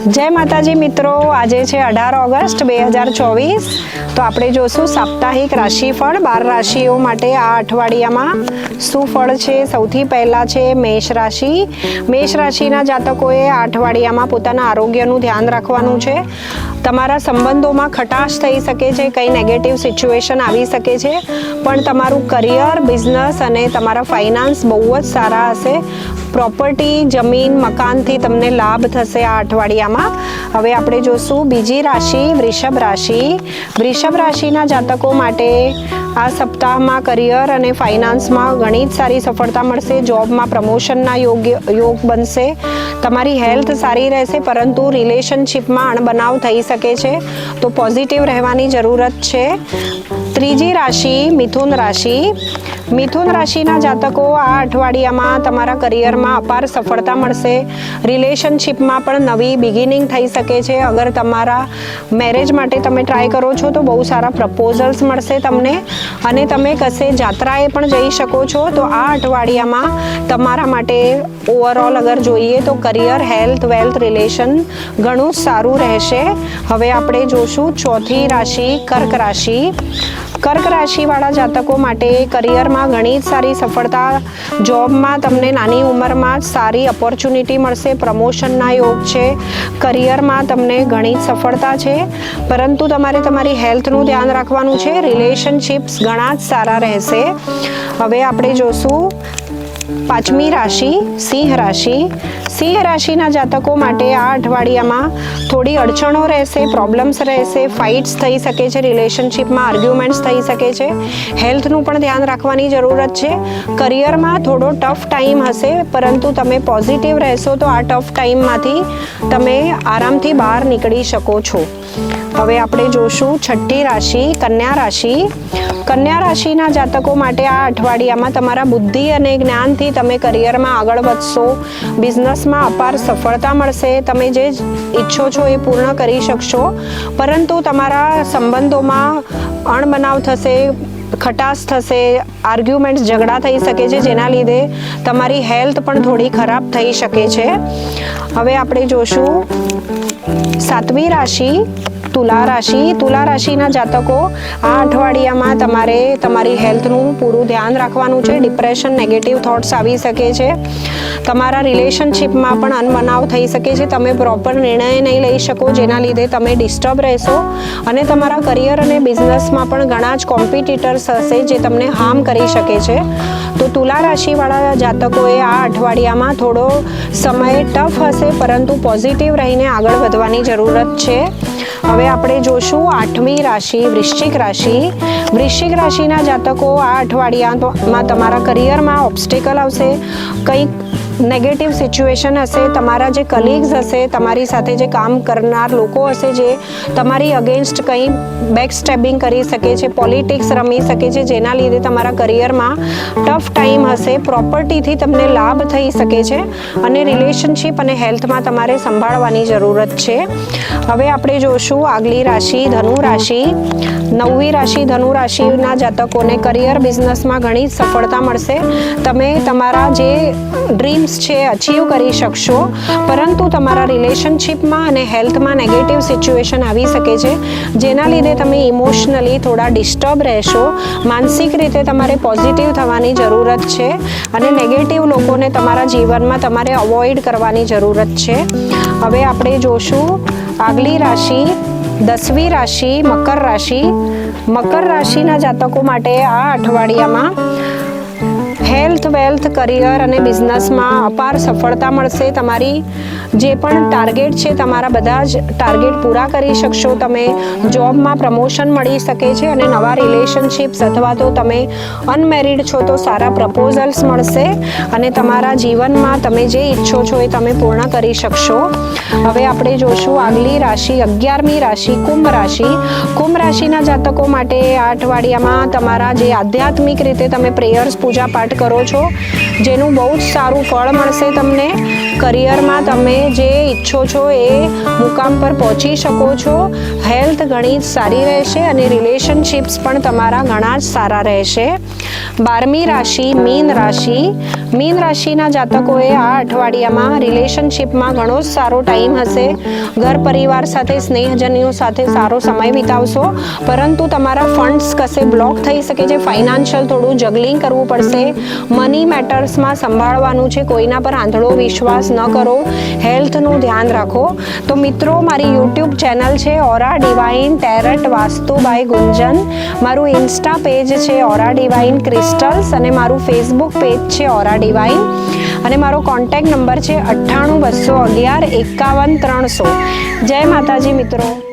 जय माताजी मित्रों, आज है 18 ऑगस्ट 2024। तो આપણે જોશું સાપ્તાહિક રાશિફળ 12 રાશિઓ માટે આ અઠવાડિયામાં શું ફળ છે। સૌથી પહેલા છે મેષ રાશિ। મેષ રાશિના જાતકોએ આ અઠવાડિયામાં પોતાના આરોગ્યનું ધ્યાન રાખવાનું છે। તમારા સંબંધોમાં ખટાશ થઈ શકે છે, કંઈ નેગેટિવ સિચ્યુએશન આવી શકે છે, પણ તમારું કરિયર, બિઝનેસ અને તમારા ફાઇનાન્સ બહુ જ સારા હશે। પ્રોપર્ટી, જમીન, મકાનથી તમને લાભ થશે આ અઠવાડિયામાં। હવે આપણે જોશું બીજી રાશિ વૃષભ રાશિ। વૃષભ રાશિના જાતકો માટે આ સપ્તાહમાં કરિયર અને ફાઇનાન્સમાં ઘણી જ સારી સફળતા મળશે। જોબમાં પ્રમોશનના યોગ બનશે। તમારી હેલ્થ સારી રહેશે, પરંતુ રિલેશનશિપમાં અણબનાવ થઈ શકે છે, તો પોઝિટિવ રહેવાની જરૂરત છે। ત્રીજી રાશિ મિથુન રાશિ। મિથુન રાશિના જાતકો આ અઠવાડિયામાં તમારા કરિયરમાં અપાર સફળતા મળશે। રિલેશનશિપમાં પણ નવી બિગિનિંગ થઈ શકે છે। અગર તમારા મેરેજ માટે તમે ટ્રાય કરો છો તો બહુ સારા પ્રપોઝલ્સ મળશે તમને, અને તમે કશે જાત્રાએ પણ જઈ શકો છો। તો આ અઠવાડિયામાં તમારા માટે ઓવરઓલ અગર જોઈએ તો કરિયર, હેલ્થ, વેલ્થ, રિલેશન ઘણું જ સારું રહેશે। હવે આપણે જોશું ચોથી રાશિ કર્ક રાશિ। કર્ક રાશિવાળા જાતકો માટે કરિયરમાં ઘણી જ સારી સફળતા, જોબમાં તમને નાની ઉંમરમાં જ સારી ઓપોર્ચ્યુનિટી મળશે, પ્રમોશનના યોગ છે, કરિયરમાં તમને ઘણી જ સફળતા છે, પરંતુ તમારે તમારી હેલ્થનું ધ્યાન રાખવાનું છે। રિલેશનશિપ્સ ઘણા જ સારા રહેશે। હવે આપણે જોશું પાંચમી રાશિ સિંહ રાશિ। સિંહ રાશિના જાતકો માટે આ અઠવાડિયામાં થોડી અડચણો રહેશે, પ્રોબ્લેમ્સ રહેશે, ફાઇટ્સ થઈ શકે છે, રિલેશનશિપમાં આર્ગ્યુમેન્ટ્સ થઈ શકે છે, હેલ્થનું પણ ધ્યાન રાખવાની જરૂરત છે। કરિયરમાં થોડો ટફ ટાઈમ હશે, પરંતુ તમે પોઝિટિવ રહેશો તો આ ટફ ટાઈમમાંથી તમે આરામથી બહાર નીકળી શકો છો। હવે આપણે જોશું છઠ્ઠી રાશિ કન્યા રાશિ। કન્યા રાશિના જાતકો માટે આ અઠવાડિયામાં તમારા બુદ્ધિ અને જ્ઞાનથી તમે કરિયરમાં આગળ વધશો, બિઝનેસમાં અપાર સફળતા મળશે, તમે જે ઈચ્છો છો એ પૂર્ણ કરી શકશો, પરંતુ તમારા સંબંધોમાં અણબનાવ થશે, ખટાશ થશે, આર્ગ્યુમેન્ટ્સ, ઝઘડા થઈ શકે છે, જેના લીધે તમારી હેલ્થ પણ થોડી ખરાબ થઈ શકે છે। હવે આપણે જોશું સાતમી રાશિ તુલા રાશિ। તુલા રાશિના જાતકો આ અઠવાડિયામાં તમારે તમારી હેલ્થનું પૂરું ધ્યાન રાખવાનું છે। ડિપ્રેશન, નેગેટિવ થોટ્સ આવી શકે છે, તમારા રિલેશનશિપમાં પણ અનબનાવ થઈ શકે છે, તમે પ્રોપર નિર્ણય નહીં લઈ શકો, જેના લીધે તમે ડિસ્ટર્બ રહેશો, અને તમારા કરિયર અને બિઝનેસમાં પણ ઘણા જ કોમ્પિટિટર્સ હશે જે તમને હાર્મ કરી શકે છે। તો તુલા રાશિવાળા જાતકોએ આ અઠવાડિયામાં થોડો સમય ટફ હશે, પરંતુ પોઝિટિવ રહીને આગળ વધવાની જરૂરત છે। હવે આપણે જોશું આઠમી રાશિ વૃશ્ચિક રાશિ। વૃશ્ચિક રાશિના જાતકો આ અઠવાડિયામાં તમારા કરિયરમાં ઓબ્સ્ટેકલ આવશે, કંઈક નેગેટિવ સિચ્યુએશન હશે, તમારા જે કલીગ્સ હશે, તમારી સાથે જે કામ કરનાર લોકો હશે, જે તમારી અગેન્સ્ટ કંઈ બેક સ્ટેબિંગ કરી શકે છે, પોલિટિક્સ રમી શકે છે, જેના લીધે તમારા કરિયરમાં ટફ ટાઈમ હશે, પ્રોપર્ટીથી તમને લાભ થઈ શકે છે, અને રિલેશનશિપ અને હેલ્થમાં તમારે સંભાળવાની જરૂરત છે। હવે આપણે જોશું આગલી રાશિ ધનુ રાશિ। નવમી રાશિ ધનુ રાશિના જાતકોને કરિયર, બિઝનેસમાં ઘણી સફળતા મળશે, તમે તમારા જે ડ્રીમ્સ છે અચીવ કરી શકશો, પરંતુ તમારા રિલેશનશિપમાં અને હેલ્થમાં નેગેટિવ સિચ્યુએશન આવી શકે છે, જેના લીધે તમે ઇમોશનલી થોડા ડિસ્ટર્બ રહેશો। માનસિક રીતે તમારે પોઝિટિવ થવાની જરૂરત છે, અને નેગેટિવ લોકોને તમારા જીવનમાં તમારે અવોઇડ કરવાની જરૂરત છે। હવે આપણે જોશું આગલી રાશિ 10મી રાશિ મકર રાશિ। મકર રાશિના જાતકો માટે આ અઠવાડિયામાં હેલ્થ, વેલ્થ, કરિયર અને બિઝનેસમાં અપાર સફળતા મળશે। તમારી જે પણ ટાર્ગેટ છે, તમારા બધા જ ટાર્ગેટ પૂરા કરી શકશો, તમે જોબમાં પ્રમોશન મળી શકે છે, અને નવા રિલેશનશિપ્સ અથવા તો તમે અનમેરિડ છો તો સારા પ્રપોઝલ્સ મળશે, અને તમારા જીવનમાં તમે જે ઈચ્છો છો એ તમે પૂર્ણ કરી શકશો। હવે આપણે જોશું આગલી રાશિ 11મી રાશિ કુંભ રાશિ। કુંભ રાશિના જાતકો માટે આ અઠવાડિયામાં તમારા જે આધ્યાત્મિક રીતે તમે પ્રેયર્સ, પૂજા પાઠ કરો છો, જેનું બહુ જ સારું ફળ મળશે તમને। કરિયરમાં તમે જે ઈચ્છો છો એ મુકામ પર પહોંચી શકો છો, હેલ્થ ઘણી જ સારી રહેશે, અને રિલેશનશિપ્સ પણ તમારા ઘણા જ સારા રહેશે। 12મી રાશિ મીન રાશિ. મીન રાશિના જાતકોએ આ અઠવાડિયામાં રિલેશનશિપમાં ઘણો જ સારો ટાઈમ હશે. ઘર પરિવાર સાથે સ્નેહજનીઓ સાથે સારો સમય વિતાવશો, પરંતુ તમારા ફંડ્સ કશે બ્લોક થઈ શકે છે. ફાઇનાન્શિયલ થોડું જગલિંગ કરવું પડશે. મની મેટર્સમાં સંભાળવાનું છે. કોઈના પર આંધળો વિશ્વાસ ન કરો. હેલ્થનું ધ્યાન રાખો. તો મિત્રો, મારી યુટ્યુબ ચેનલ છે ઓરા ડિવાઇન ટેરટ વાસ્તુ બાય ગુંજન. મારું ઇન્સ્ટા પેજ છે ઓરા ડિવાઇન ક્રિસ્ટલ્સ અને મારું ફેસબુક પેજ છે ઓરા ડિવાઇન. અને મારો કોન્ટેક્ટ નંબર છે 98 211 51 300. જય માતાજી મિત્રો.